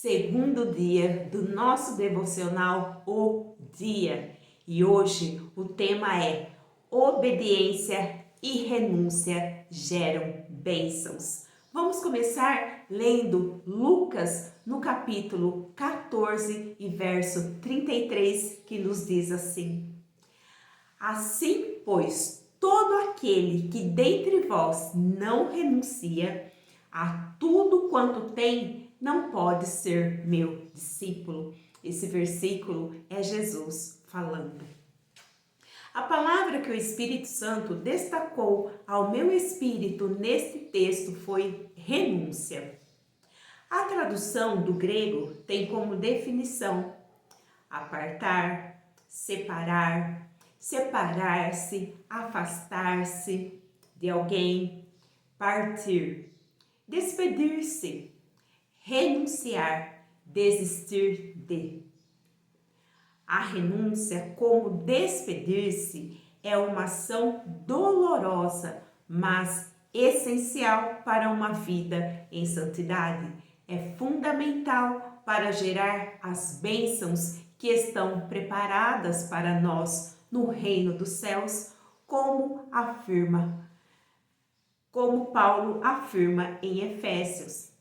segundo dia do nosso devocional O Dia. E hoje o tema é obediência e renúncia geram bênçãos. Vamos começar lendo Lucas no capítulo 14 e verso 33, que nos diz assim: Assim, pois, todo aquele que dentre vós não renuncia a tudo quanto tem, não pode ser meu discípulo. Esse versículo é Jesus falando. A palavra que o Espírito Santo destacou ao meu espírito neste texto foi renúncia. A tradução do grego tem como definição apartar, separar, separar-se, afastar-se de alguém, partir, despedir-se, renunciar, desistir de. A renúncia, como despedir-se, é uma ação dolorosa, mas essencial para uma vida em santidade. É fundamental para gerar as bênçãos que estão preparadas para nós no reino dos céus, como Paulo afirma em Efésios.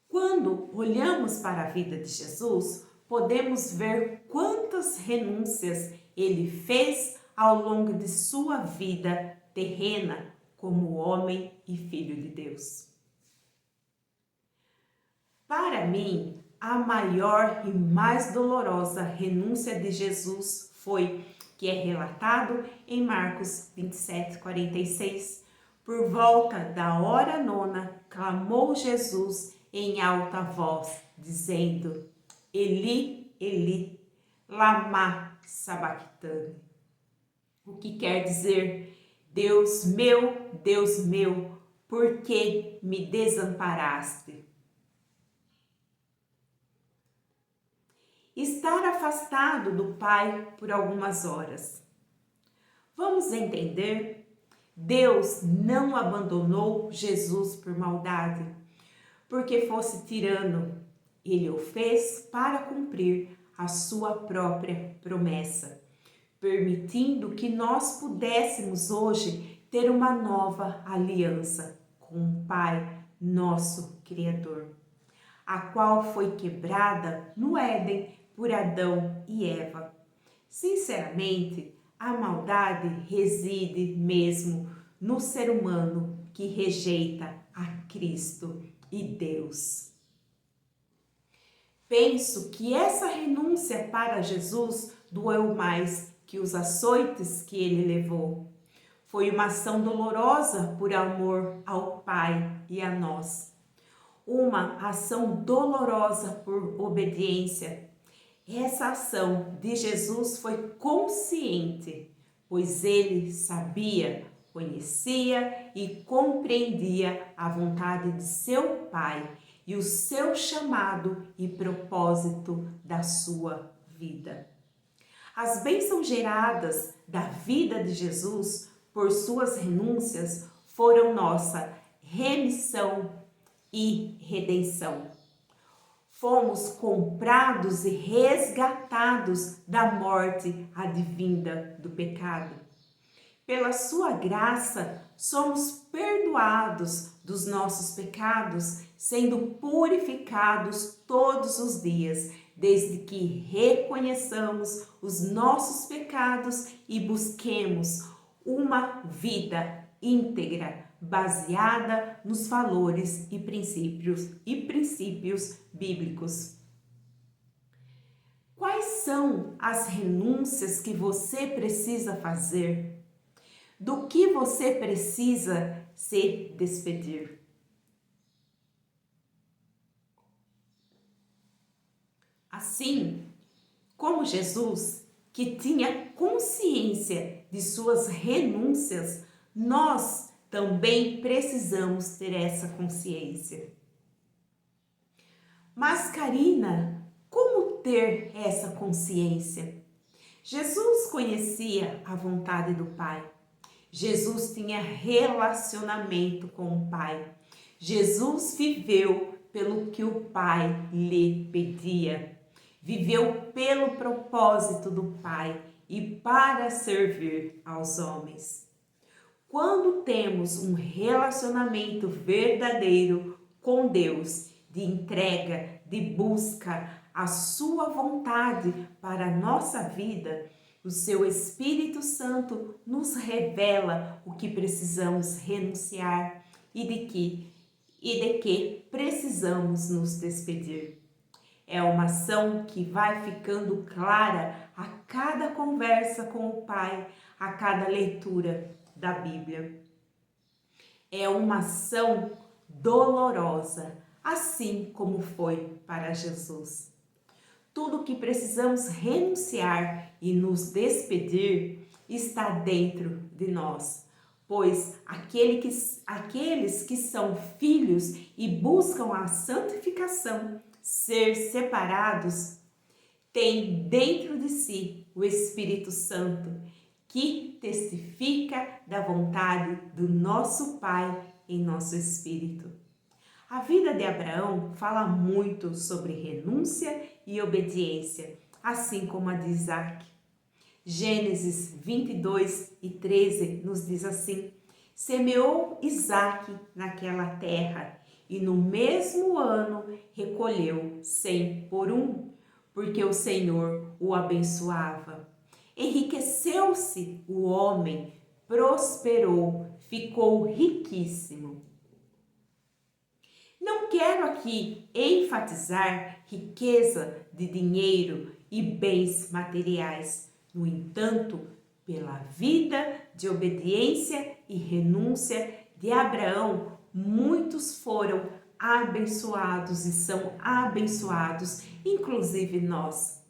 Quando olhamos para a vida de Jesus, podemos ver quantas renúncias ele fez ao longo de sua vida terrena como homem e filho de Deus. Para mim, a maior e mais dolorosa renúncia de Jesus foi, que é relatado em Marcos 27:46. Por volta da hora nona, clamou Jesus em alta voz, dizendo: Eli, Eli, lama sabachthani. O que quer dizer: Deus meu, por que me desamparaste? Estar afastado do Pai por algumas horas. Vamos entender? Deus não abandonou Jesus por maldade, porque fosse tirano. Ele o fez para cumprir a sua própria promessa, permitindo que nós pudéssemos hoje ter uma nova aliança com o Pai, nosso Criador, a qual foi quebrada no Éden por Adão e Eva. Sinceramente, a maldade reside mesmo no ser humano que rejeita a Cristo e Deus. Penso que essa renúncia para Jesus doeu mais que os açoites que ele levou. Foi uma ação dolorosa por amor ao Pai e a nós. Uma ação dolorosa por obediência. Essa ação de Jesus foi consciente, pois ele sabia, conhecia e compreendia a vontade de seu Pai e o seu chamado e propósito da sua vida. As bênçãos geradas da vida de Jesus por suas renúncias foram nossa remissão e redenção. Fomos comprados e resgatados da morte advinda do pecado. Pela sua graça, somos perdoados dos nossos pecados, sendo purificados todos os dias, desde que reconheçamos os nossos pecados e busquemos uma vida íntegra, baseada nos valores e princípios bíblicos. Quais são as renúncias que você precisa fazer? Do que você precisa se despedir? Assim como Jesus, que tinha consciência de suas renúncias, nós também precisamos ter essa consciência. Mas, Karina, como ter essa consciência? Jesus conhecia a vontade do Pai. Jesus tinha relacionamento com o Pai. Jesus viveu pelo que o Pai lhe pedia. Viveu pelo propósito do Pai e para servir aos homens. Quando temos um relacionamento verdadeiro com Deus, de entrega, de busca a sua vontade para a nossa vida, o seu Espírito Santo nos revela o que precisamos renunciar e de que precisamos nos despedir. É uma ação que vai ficando clara a cada conversa com o Pai, a cada leitura da Bíblia. É uma ação dolorosa, assim como foi para Jesus. Tudo o que precisamos renunciar e nos despedir está dentro de nós, pois aqueles que são filhos e buscam a santificação, ser separados, têm dentro de si o Espírito Santo, que testifica da vontade do nosso Pai em nosso espírito. A vida de Abraão fala muito sobre renúncia e obediência, assim como a de Isaac. Gênesis 22:13 nos diz assim: semeou Isaac naquela terra e no mesmo ano recolheu 100 por um, porque o Senhor o abençoava. Enriqueceu-se o homem, prosperou, ficou riquíssimo. Não quero aqui enfatizar riqueza de dinheiro e bens materiais. No entanto, pela vida de obediência e renúncia de Abraão, muitos foram abençoados e são abençoados, inclusive nós.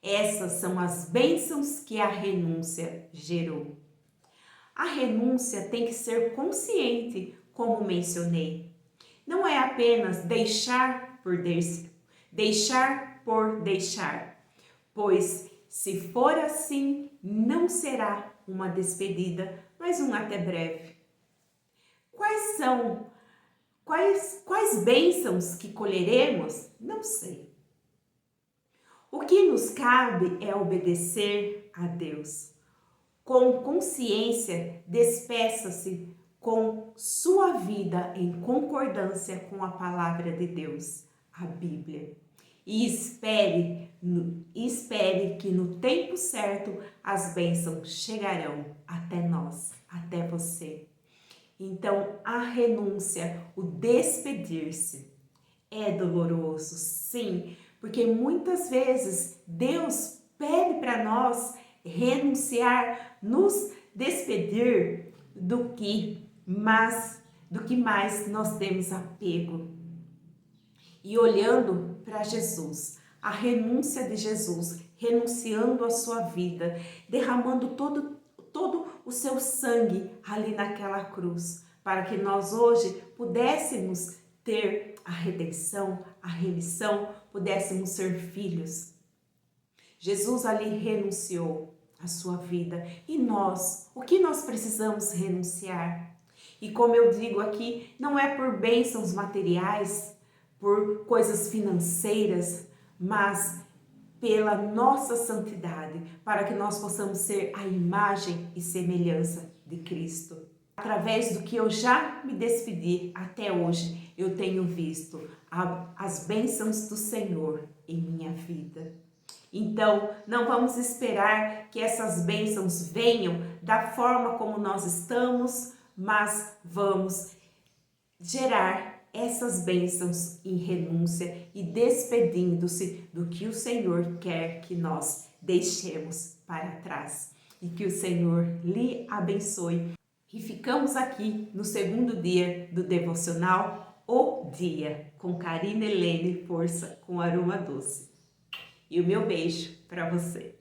Essas são as bênçãos que a renúncia gerou. A renúncia tem que ser consciente, como mencionei. Não é apenas deixar por deixar, pois se for assim, não será uma despedida, mas um até breve. Quais bênçãos que colheremos? Não sei. O que nos cabe é obedecer a Deus. Com consciência, despeça-se com sua vida em concordância com a palavra de Deus, a Bíblia. E espere que no tempo certo as bênçãos chegarão até nós, até você. Então, a renúncia, o despedir-se, é doloroso, sim, porque muitas vezes Deus pede para nós renunciar, nos despedir do que mais nós temos apego. E olhando para Jesus, a renúncia de Jesus, renunciando a sua vida, derramando todo o seu sangue ali naquela cruz, para que nós hoje pudéssemos ter a redenção, a remissão, pudéssemos ser filhos. Jesus ali renunciou a sua vida. E nós, o que nós precisamos renunciar? E como eu digo aqui, não é por bênçãos materiais, por coisas financeiras, mas pela nossa santidade, para que nós possamos ser a imagem e semelhança de Cristo. Através do que eu já me despedi até hoje, eu tenho visto as bênçãos do Senhor em minha vida. Então, não vamos esperar que essas bênçãos venham da forma como nós estamos, mas vamos gerar essas bênçãos em renúncia e despedindo-se do que o Senhor quer que nós deixemos para trás. E que o Senhor lhe abençoe. E ficamos aqui no segundo dia do devocional, O Dia, com Karina Helene Força com Aroma Doce. E o meu beijo para você.